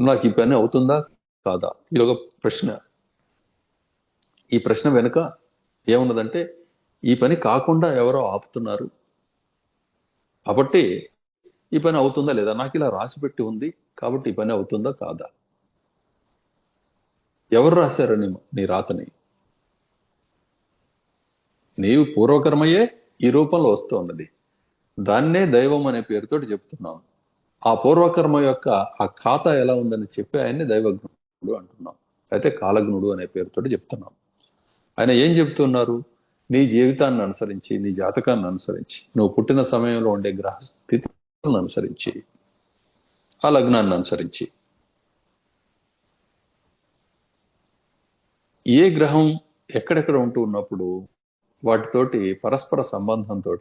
నాకు ఈ పని అవుతుందా కాదా, ఇది ఒక ప్రశ్న. ఈ ప్రశ్న వెనుక ఏమున్నదంటే ఈ పని కాకుండా ఎవరో ఆపుతున్నారు కాబట్టి ఈ పని అవుతుందా లేదా, నాకు ఇలా రాసి పెట్టి ఉంది కాబట్టి ఈ పని అవుతుందా కాదా. ఎవరు రాశారు నీ రాతని? నీవు పూర్వకర్మయే ఈ రూపంలో వస్తూ ఉన్నది. దాన్నే దైవం అనే పేరుతోటి చెప్తున్నాం. ఆ పూర్వకర్మ యొక్క ఆ ఖాతా ఎలా ఉందని చెప్పి ఆయన్ని దైవజ్ఞుడు అంటున్నాం, అయితే కాలజ్ఞుడు అనే పేరుతోటి చెప్తున్నాం. ఆయన ఏం చెప్తున్నారు? నీ జీవితాన్ని అనుసరించి, నీ జాతకాన్ని అనుసరించి, నువ్వు పుట్టిన సమయంలో ఉండే గ్రహ స్థితులను అనుసరించి, ఆ లగ్నాన్ని అనుసరించి ఏ గ్రహం ఎక్కడెక్కడ ఉంటూ ఉన్నప్పుడు వాటితోటి పరస్పర సంబంధంతో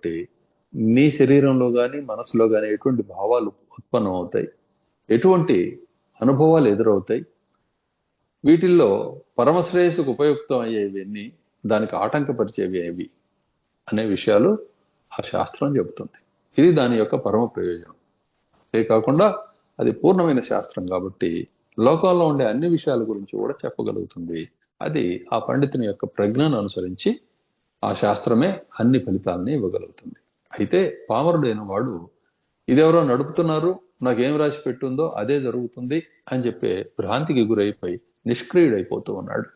నీ శరీరంలో కానీ మనసులో కానీ ఎటువంటి భావాలు ఉత్పన్నం అవుతాయి, ఎటువంటి అనుభవాలు ఎదురవుతాయి, వీటిల్లో పరమశ్రేయస్సుకు ఉపయుక్తం అయ్యేవి, దానికి ఆటంకపరిచేవి ఏవి అనే విషయాలు ఆ శాస్త్రం చెబుతుంది. ఇది దాని యొక్క పరమ ప్రయోజనం. అదే కాకుండా అది పూర్ణమైన శాస్త్రం కాబట్టి లోకంలో ఉండే అన్ని విషయాల గురించి కూడా చెప్పగలుగుతుంది. అది ఆ పండితుని యొక్క ప్రజ్ఞను అనుసరించి ఆ శాస్త్రమే అన్ని ఫలితాలని ఇవ్వగలుగుతుంది. అయితే పామరుడైన వాడు ఇదెవరో నడుపుతున్నారు, నాకేం రాసి పెట్టుందో అదే జరుగుతుంది అని చెప్పే భ్రాంతికి గురైపోయి నిష్క్రియుడైపోతూ ఉన్నాడు.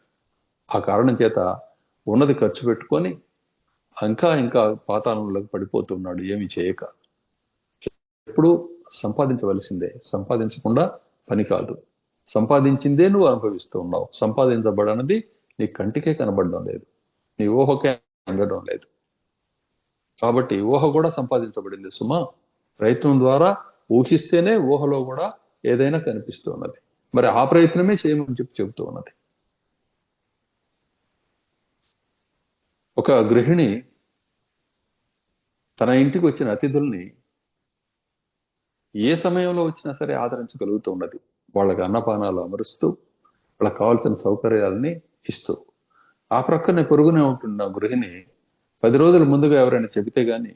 ఆ కారణం చేత ఉన్నది ఖర్చు పెట్టుకొని ఇంకా ఇంకా పాతాళంలోకి పడిపోతున్నాడు ఏమి చేయక. ఎప్పుడు సంపాదించవలసిందే, సంపాదించకుండా పని కాదు. సంపాదించిందే నువ్వు అనుభవిస్తూ ఉన్నావు, సంపాదించబడనది నీ కంటికే కనబడడం లేదు, నీ ఊహకే అందడం లేదు. కాబట్టి ఊహ కూడా సంపాదించబడింది సుమా. ప్రయత్నం ద్వారా ఊహిస్తేనే ఊహలో కూడా ఏదైనా కనిపిస్తూ ఉన్నది. మరి ఆ ప్రయత్నమే చేయమని చెబుతూ ఉన్నది. ఒక గృహిణి తన ఇంటికి వచ్చిన అతిథుల్ని ఏ సమయంలో వచ్చినా సరే ఆదరించగలుగుతూ ఉన్నది. వాళ్ళకి అన్నపానాలు అమరుస్తూ, వాళ్ళకి కావాల్సిన సౌకర్యాలని ఇస్తూ. ఆ ప్రక్కనే పొరుగునే ఉంటున్న గృహిణి 10 రోజుల ముందుగా ఎవరైనా చెబితే గాని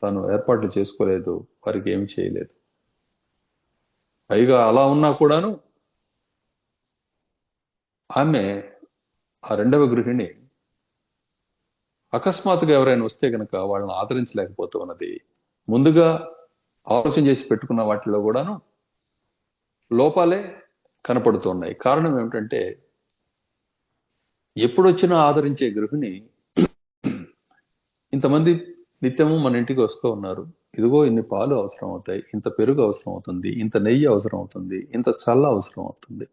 తాను ఏర్పాట్లు చేసుకోలేదు, వారికి ఏమి చేయలేదు. పైగా అలా ఉన్నా కూడాను ఆమె, ఆ రెండవ గృహిణి, అకస్మాత్తుగా ఎవరైనా వస్తే కనుక వాళ్ళని ఆదరించలేకపోతూ ఉన్నది. ముందుగా ఆలోచన చేసి పెట్టుకున్న వాటిలో కూడాను లోపాలే కనపడుతున్నాయి. కారణం ఏమిటంటే ఎప్పుడొచ్చినా ఆదరించే గృహిణి ఇంతమంది నిత్యము మన ఇంటికి వస్తూ ఉన్నారు, ఇదిగో ఇన్ని పాలు అవసరం అవుతాయి, ఇంత పెరుగు అవసరం అవుతుంది, ఇంత నెయ్యి అవసరం అవుతుంది, ఇంత చల్ల అవసరం అవుతుంది,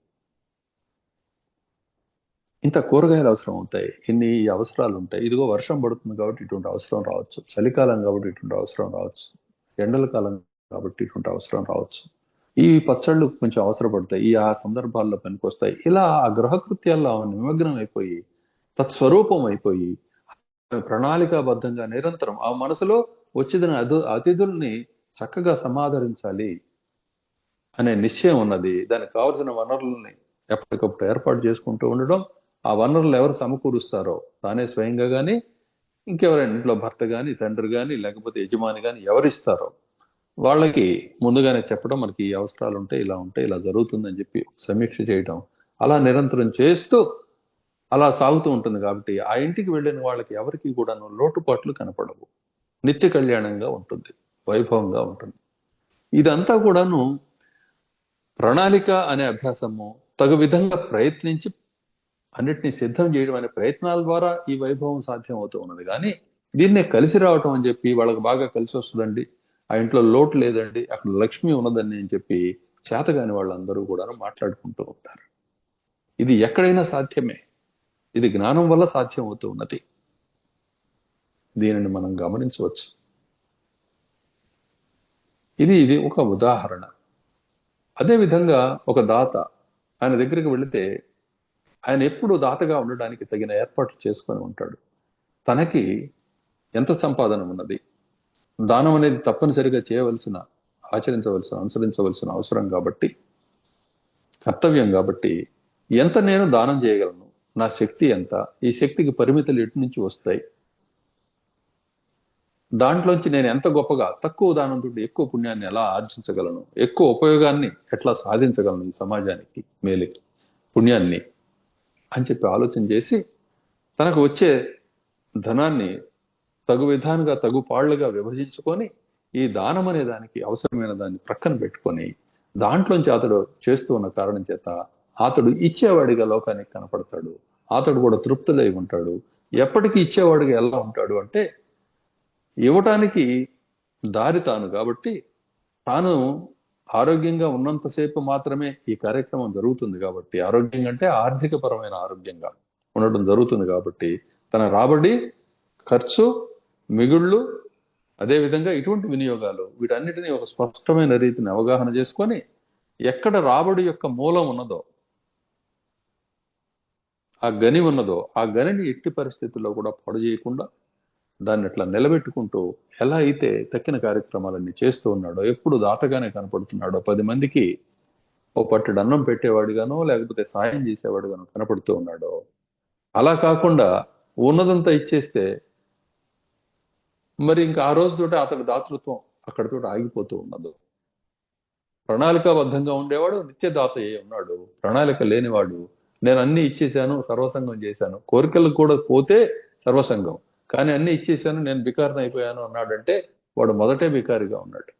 ఇంత కూరగాయలు అవసరం అవుతాయి, ఇన్ని అవసరాలు ఉంటాయి, ఇదిగో వర్షం పడుతుంది కాబట్టి ఇటువంటి అవసరం రావచ్చు, చలికాలం కాబట్టి ఇటువంటి అవసరం రావచ్చు, ఎండల కాలం కాబట్టి ఇటువంటి అవసరం రావచ్చు, ఈ పచ్చళ్ళు కొంచెం అవసరపడతాయి, ఈ ఆ సందర్భాల్లో పనికొస్తాయి. ఇలా ఆ గృహకృత్యాల్లో నిమగ్నం అయిపోయి తత్స్వరూపం అయిపోయి ప్రణాళికాబద్ధంగా నిరంతరం ఆ మనసులో వచ్చిన అతిథుల్ని చక్కగా సమాదరించాలి అనే నిశ్చయం ఉన్నది. దానికి కావలసిన వనరులని ఎప్పటికప్పుడు ఏర్పాటు చేసుకుంటూ ఉండడం, ఆ వనరులు ఎవరు సమకూరుస్తారో తానే స్వయంగా కానీ ఇంకెవరైనా ఇంట్లో భర్త కానీ తండ్రి కానీ లేకపోతే యజమాని కానీ ఎవరిస్తారో వాళ్ళకి ముందుగానే చెప్పడం, మనకి ఈ అవసరాలు ఉంటాయి, ఇలా ఉంటాయి, ఇలా జరుగుతుందని చెప్పి సమీక్ష చేయడం, అలా నిరంతరం చేస్తూ అలా సాగుతూ ఉంటుంది. కాబట్టి ఆ ఇంటికి వెళ్ళిన వాళ్ళకి ఎవరికి కూడాను లోటుపాట్లు కనపడవు, నిత్య కళ్యాణంగా ఉంటుంది, వైభవంగా ఉంటుంది. ఇదంతా కూడాను ప్రణాళిక అనే అభ్యాసము, తగు విధంగా ప్రయత్నించి అన్నిటినీ సిద్ధం చేయడం అనే ప్రయత్నాల ద్వారా ఈ వైభవం సాధ్యం అవుతూ ఉన్నది. కానీ దీన్నే కలిసి రావటం అని చెప్పి వాళ్ళకి బాగా కలిసి వస్తుందండి, ఆ ఇంట్లో లోటు లేదండి, అక్కడ లక్ష్మి ఉన్నదని అని చెప్పి చేతగాని వాళ్ళందరూ కూడా మాట్లాడుకుంటూ ఉంటారు. ఇది ఎక్కడైనా సాధ్యమే, ఇది జ్ఞానం వల్ల సాధ్యం అవుతూ ఉన్నది. దీనిని మనం గమనించవచ్చు. ఇది ఒక ఉదాహరణ. అదేవిధంగా ఒక దాత, ఆయన దగ్గరికి వెళితే ఆయన ఎప్పుడు దాతగా ఉండడానికి తగిన ఏర్పాట్లు చేసుకొని ఉంటాడు. తనకి ఎంత సంపాదన ఉన్నది, దానం అనేది తప్పనిసరిగా చేయవలసిన, ఆచరించవలసిన, అనుసరించవలసిన అవసరం కాబట్టి, కర్తవ్యం కాబట్టి, ఎంత నేను దానం చేయగలను, నా శక్తి ఎంత, ఈ శక్తికి పరిమితులు ఎటు నుంచి వస్తాయి, దాంట్లోంచి నేను ఎంత గొప్పగా తక్కువ దానంతో ఎక్కువ పుణ్యాన్ని ఎలా ఆర్జించగలను, ఎక్కువ ఉపయోగాన్ని ఎట్లా సాధించగలను ఈ సమాజానికి, మేలుకి, పుణ్యాన్ని అని చెప్పి ఆలోచన చేసి తనకు వచ్చే ధనాన్ని తగు విధానంగా తగు పాళ్లుగా విభజించుకొని ఈ దానం అనే దానికి అవసరమైన దాన్ని ప్రక్కన పెట్టుకొని దాంట్లోంచి అతడు చేస్తూ ఉన్న కారణం చేత అతడు ఇచ్చేవాడిగా లోకానికి కనపడతాడు. అతడు కూడా తృప్తులై ఉంటాడు. ఎప్పటికీ ఇచ్చేవాడిగా ఎలా ఉంటాడు అంటే, ఇవ్వటానికి దారి తాను కాబట్టి, తాను ఆరోగ్యంగా ఉన్నంతసేపు మాత్రమే ఈ కార్యక్రమం జరుగుతుంది కాబట్టి, ఆరోగ్యంగా అంటే ఆర్థిక పరమైన ఆరోగ్యంగా ఉండటం జరుగుతుంది కాబట్టి, తన రాబడి, ఖర్చు, మిగుళ్ళు, అదేవిధంగా ఇటువంటి వినియోగాలు, వీటన్నిటినీ ఒక స్పష్టమైన రీతిని అవగాహన చేసుకొని ఎక్కడ రాబడి యొక్క మూలం ఉన్నదో, ఆ గని ఉన్నదో, ఆ గనిని ఎట్టి పరిస్థితుల్లో కూడా పాడు చేయకుండా దాన్ని అట్లా నిలబెట్టుకుంటూ ఎలా అయితే తక్కిన కార్యక్రమాలన్నీ చేస్తూ ఉన్నాడో, ఎప్పుడు దాతగానే కనపడుతున్నాడో, 10 మందికి ఓ పట్టెడు అన్నం పెట్టేవాడిగానో లేకపోతే సాయం చేసేవాడిగానో కనపడుతూ ఉన్నాడో, అలా కాకుండా ఉన్నదంతా ఇచ్చేస్తే మరి ఇంకా ఆ రోజుతోటి అతడి దాతృత్వం అక్కడితో ఆగిపోతూ ఉన్నది. ప్రణాళికాబద్ధంగా ఉండేవాడు నిత్య దాత అయి ఉన్నాడు. ప్రణాళిక లేనివాడు నేను అన్ని ఇచ్చేసాను, సర్వసంగం చేశాను, కోరికలకు కూడా పోతే సర్వసంగం, కానీ అన్ని ఇచ్చేసాను, నేను బికారిని అయిపోయాను అన్నాడంటే వాడు మొదటే బికారిగా ఉన్నాడు.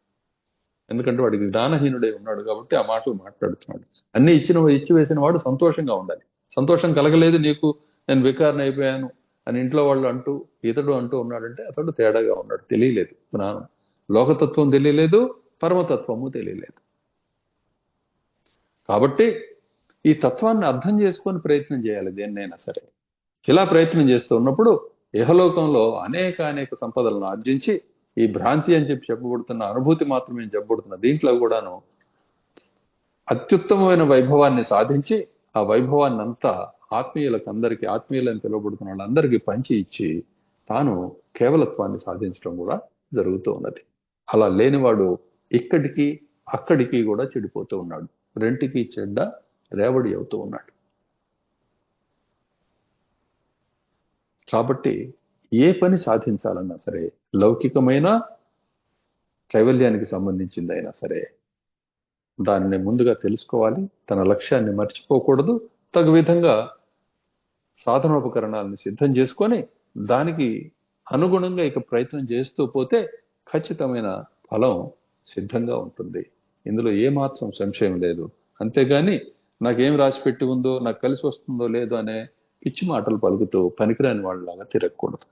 ఎందుకంటే వాడికి జ్ఞానహీనుడై ఉన్నాడు కాబట్టి ఆ మాటలు మాట్లాడుతున్నాడు. అన్ని ఇచ్చి వేసిన వాడు సంతోషంగా ఉండాలి. సంతోషం కలగలేదు నీకు, నేను బికారిని అయిపోయాను అని ఇంట్లో వాళ్ళు అంటూ ఇతడు అంటూ ఉన్నాడంటే అతడు తేడాగా ఉన్నాడు, తెలియలేదు జ్ఞానం. లోకతత్వం తెలియలేదు, పరమతత్వము తెలియలేదు. కాబట్టి ఈ తత్వాన్ని అర్థం చేసుకొని ప్రయత్నం చేయాలి దేన్నైనా సరే. ఇలా ప్రయత్నం చేస్తూ ఉన్నప్పుడు ఇహలోకంలో అనేక సంపదలను ఆర్జించి ఈ భ్రాంతి అని చెప్పి చెప్పబడుతున్న అనుభూతి మాత్రమే చెప్పబడుతున్న దీంట్లో కూడాను అత్యుత్తమమైన వైభవాన్ని సాధించి ఆ వైభవాన్ని అంతా ఆత్మీయులకు అందరికీ, ఆత్మీయులని పిలువబడుతున్న వాళ్ళందరికీ పంచి ఇచ్చి తాను కేవలత్వాన్ని సాధించడం కూడా జరుగుతూ ఉన్నది. అలా లేనివాడు ఇక్కడికి అక్కడికి కూడా చెడిపోతూ ఉన్నాడు, రెంటికి చెడ్డ రేవడి అవుతూ ఉన్నాడు. కాబట్టి ఏ పని సాధించాలన్నా సరే, లౌకికమైన కైవల్యానికి సంబంధించిందైనా సరే, దానిని ముందుగా తెలుసుకోవాలి, తన లక్ష్యాన్ని మర్చిపోకూడదు, తగు విధంగా సాధనోపకరణాలను సిద్ధం చేసుకొని దానికి అనుగుణంగా ఇక ప్రయత్నం చేస్తూ పోతే ఖచ్చితమైన ఫలం సిద్ధంగా ఉంటుంది. ఇందులో ఏమాత్రం సంశయం లేదు. అంతేగాని నాకేం రాసి పెట్టి ఉందో, నాకు కలిసి వస్తుందో లేదో అనే పిచ్చి మాటలు పలుకుతూ పనికిరాని వాళ్ళలాగా తిరగకూడదు.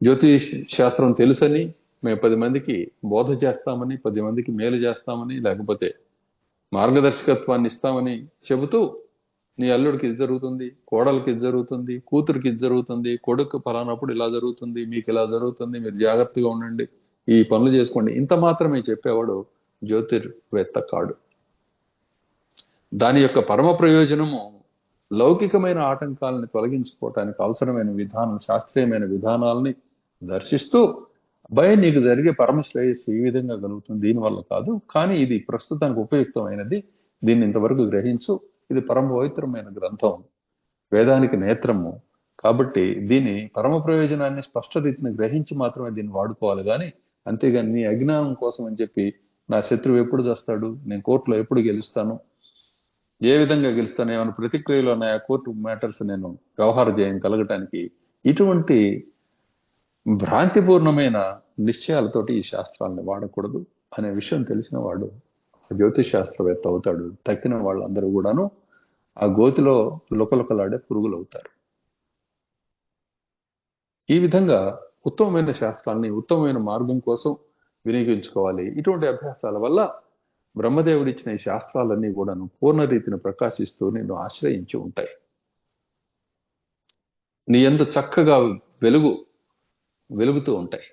జ్యోతిష్ శాస్త్రం తెలుసని మేము 10 మందికి బోధ చేస్తామని, 10 మందికి మేలు చేస్తామని, లేకపోతే మార్గదర్శకత్వాన్ని ఇస్తామని చెబుతూ నీ అల్లుడికి ఇది జరుగుతుంది, కోడలికి ఇది జరుగుతుంది, కూతురికి ఇది జరుగుతుంది, కొడుకు ఫలానప్పుడు ఇలా జరుగుతుంది, మీకు ఇలా జరుగుతుంది, మీరు జాగ్రత్తగా ఉండండి, ఈ పనులు చేసుకోండి, ఇంత మాత్రమే చెప్పేవాడు జ్యోతిర్వేత్త కాడు. దాని యొక్క పరమ ప్రయోజనము లౌకికమైన ఆటంకాలను తొలగించుకోవటానికి అవసరమైన విధానం, శాస్త్రీయమైన విధానాలని దర్శిస్తూ అబ్బాయి నీకు జరిగే పరమ శ్రేయస్సు ఈ విధంగా కలుగుతుంది, దీనివల్ల కాదు, కానీ ఇది ప్రస్తుతానికి ఉపయుక్తమైనది, దీన్ని ఇంతవరకు గ్రహించు, ఇది పరమ పవిత్రమైన గ్రంథం, వేదానికి నేత్రము, కాబట్టి దీని పరమ ప్రయోజనాన్ని స్పష్ట రీతిని గ్రహించి మాత్రమే దీన్ని వాడుకోవాలి. కానీ అంతేగాని నీ అజ్ఞానం కోసం అని చెప్పి నా శత్రువు ఎప్పుడు చేస్తాడు, నేను కోర్టులో ఎప్పుడు గెలుస్తాను, ఏ విధంగా గెలుస్తాను, ఏమైనా ప్రతిక్రియలు ఉన్నాయా, కోర్టు మ్యాటర్స్ నేను వ్యవహార జయం కలగటానికి, ఇటువంటి భ్రాంతిపూర్ణమైన నిశ్చయాలతోటి ఈ శాస్త్రాలను వాడకూడదు అనే విషయం తెలిసిన వాడు జ్యోతిష్ శాస్త్రవేత్త అవుతాడు. తక్కిన వాళ్ళందరూ కూడాను ఆ గోతిలో లుకలుకలాడే పురుగులు అవుతారు. ఈ విధంగా ఉత్తమమైన శాస్త్రాల్ని ఉత్తమమైన మార్గం కోసం వినియోగించుకోవాలి. ఇటువంటి అభ్యాసాల వల్ల బ్రహ్మదేవుడిచ్చిన ఈ శాస్త్రాలన్నీ కూడాను పూర్ణ రీతిని ప్రకాశిస్తూ నిన్ను ఆశ్రయించి ఉంటాయి. నీ యందు చక్కగా వెలుగుతూ ఉంటాయి.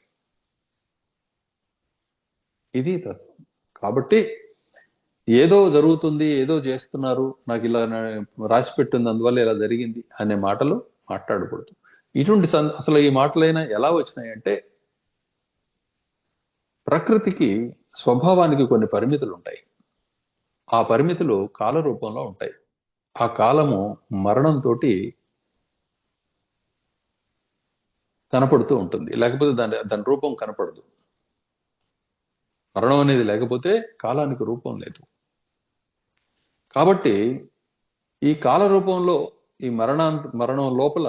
ఇది తత్వం. కాబట్టి ఏదో జరుగుతుంది, ఏదో చేస్తున్నారు, నాకు ఇలా రాసి పెట్టింది, అందువల్ల ఇలా జరిగింది అనే మాటలు మాట్లాడకూడదు. ఇటువంటి అసలు ఈ మాటలైనా ఎలా వచ్చినాయంటే, ప్రకృతికి స్వభావానికి కొన్ని పరిమితులు ఉంటాయి. ఆ పరిమితులు కాల రూపంలో ఉంటాయి. ఆ కాలము మరణంతో కనపడుతూ ఉంటుంది, లేకపోతే దాని రూపం కనపడదు. మరణం అనేది లేకపోతే కాలానికి రూపం లేదు. కాబట్టి ఈ కాల రూపంలో ఈ మరణం లోపల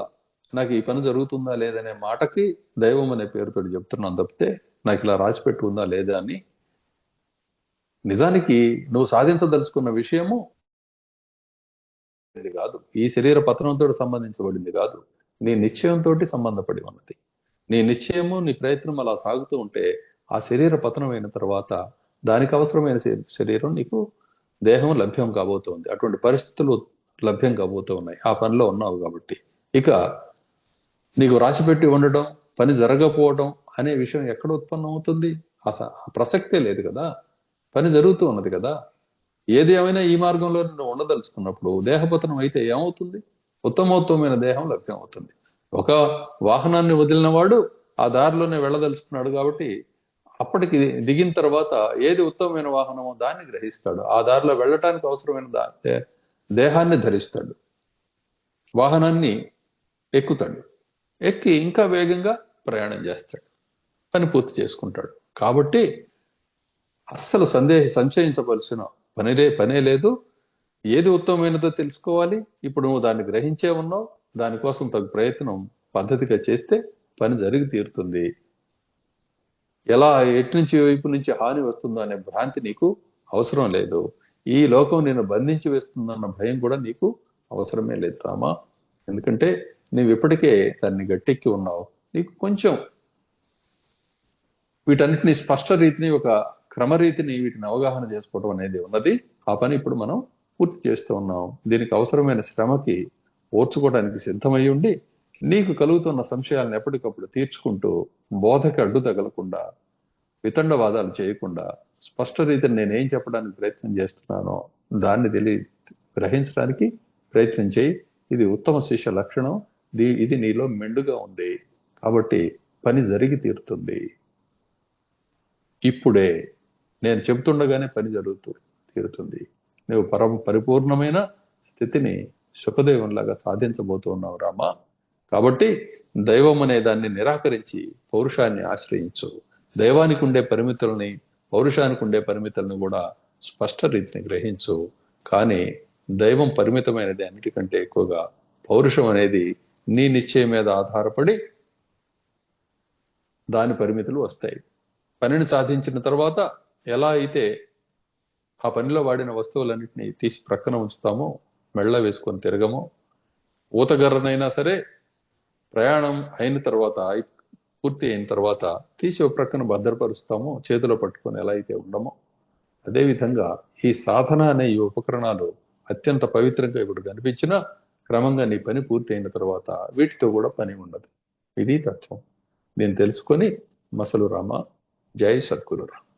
నాకు ఈ పని జరుగుతుందా లేదనే మాటకి దైవం అనే పేరుతో చెప్తున్నాను తప్పితే నాకు ఇలా రాసిపెట్టి ఉందా లేదా అని. నిజానికి నువ్వు సాధించదలుచుకున్న విషయము ఇది కాదు, ఈ శరీర పతనంతో సంబంధించబడింది కాదు, నీ నిశ్చయంతో సంబంధపడి ఉన్నది. నీ నిశ్చయము, నీ ప్రయత్నం అలా సాగుతూ ఉంటే ఆ శరీర పతనం అయిన తర్వాత దానికి అవసరమైన శరీరం నీకు దేహం లభ్యం కాబోతోంది. అటువంటి పరిస్థితులు లభ్యం కాబోతూ ఉన్నాయి. ఆ పనిలో ఉన్నావు కాబట్టి ఇక నీకు రాసిపెట్టి ఉండడం, పని జరగకపోవడం అనే విషయం ఎక్కడ ఉత్పన్నం అవుతుంది? ప్రసక్తే లేదు కదా. పని జరుగుతూ ఉన్నది కదా. ఏది ఏమైనా ఈ మార్గంలో నువ్వు ఉండదలుచుకున్నప్పుడు దేహపతనం అయితే ఏమవుతుంది? ఉత్తమోత్తమైన దేహం లభ్యం అవుతుంది. ఒక వాహనాన్ని వదిలిన వాడు ఆ దారిలోనే వెళ్ళదలుచుకున్నాడు కాబట్టి అప్పటికి దిగిన తర్వాత ఏది ఉత్తమమైన వాహనమో దాన్ని గ్రహిస్తాడు. ఆ దారిలో వెళ్ళటానికి అవసరమైన దేహాన్ని ధరిస్తాడు, వాహనాన్ని ఎక్కుతాడు, ఎక్కి ఇంకా వేగంగా ప్రయాణం చేస్తాడు, పని పూర్తి చేసుకుంటాడు. కాబట్టి అస్సలు సంశయించవలసిన పనే లేదు. ఏది ఉత్తమమైనదో తెలుసుకోవాలి. ఇప్పుడు నువ్వు దాన్ని గ్రహించే ఉన్నావు, దానికోసం తగు ప్రయత్నం పద్ధతిగా చేస్తే పని జరిగి తీరుతుంది. ఎలా ఎట్నుంచి వైపు నుంచి హాని వస్తుందో అనే భ్రాంతి నీకు అవసరం లేదు. ఈ లోకం నేను బంధించి వేస్తుందన్న భయం కూడా నీకు అవసరమే లేదు రామా. ఎందుకంటే నువ్వు ఇప్పటికే దాన్ని గట్టెక్కి ఉన్నావు. నీకు కొంచెం వీటన్నిటిని స్పష్ట రీతిని, ఒక క్రమరీతిని వీటిని అవగాహన చేసుకోవడం అనేది ఉన్నది. ఆ పని ఇప్పుడు మనం పూర్తి చేస్తూ ఉన్నాం. దీనికి అవసరమైన శ్రమకి ఓర్చుకోవడానికి సిద్ధమై ఉండి నీకు కలుగుతున్న సంశయాలను ఎప్పటికప్పుడు తీర్చుకుంటూ బోధకి అడ్డు తగలకుండా, వితండవాదాలు చేయకుండా స్పష్ట రీతిని నేనేం చెప్పడానికి ప్రయత్నం చేస్తున్నానో దాన్ని గ్రహించడానికి ప్రయత్నం చేయి. ఇది ఉత్తమ శిష్య లక్షణం. ఇది నీలో మెండుగా ఉంది కాబట్టి పని జరిగి తీరుతుంది. ఇప్పుడే నేను చెబుతుండగానే పని తీరుతుంది. నువ్వు పరిపూర్ణమైన స్థితిని సుఖదేవంలాగా సాధించబోతున్నావు రామా. కాబట్టి దైవం అనే దాన్ని నిరాకరించి పౌరుషాన్ని ఆశ్రయించు. దైవానికి ఉండే పరిమితుల్ని, పౌరుషానికి ఉండే పరిమితులను కూడా స్పష్ట రీతిని గ్రహించు. కానీ దైవం పరిమితమైనది, అన్నిటికంటే ఎక్కువగా పౌరుషం అనేది నీ నిశ్చయం మీద ఆధారపడి దాని పరిమితులు వస్తాయి. పనిని సాధించిన తర్వాత ఎలా అయితే ఆ పనిలో వాడిన వస్తువులన్నింటినీ తీసి ప్రక్కన ఉంచుతామో, మెళ్ళ వేసుకొని తిరగమో, ఊతగర్రనైనా సరే ప్రయాణం అయిన తర్వాత పూర్తి అయిన తర్వాత తీసి ఒక ప్రక్కన భద్రపరుస్తామో, చేతిలో పట్టుకొని ఎలా అయితే ఉండమో, అదేవిధంగా ఈ సాధన అనే ఈ ఉపకరణాలు అత్యంత పవిత్రంగా ఇప్పుడు కనిపించినా క్రమంగా నీ పని పూర్తి అయిన తర్వాత వీటితో కూడా పని ఉండదు. ఇది తత్వం. దీన్ని తెలుసుకొని మసలు రామ. జై సద్గురు.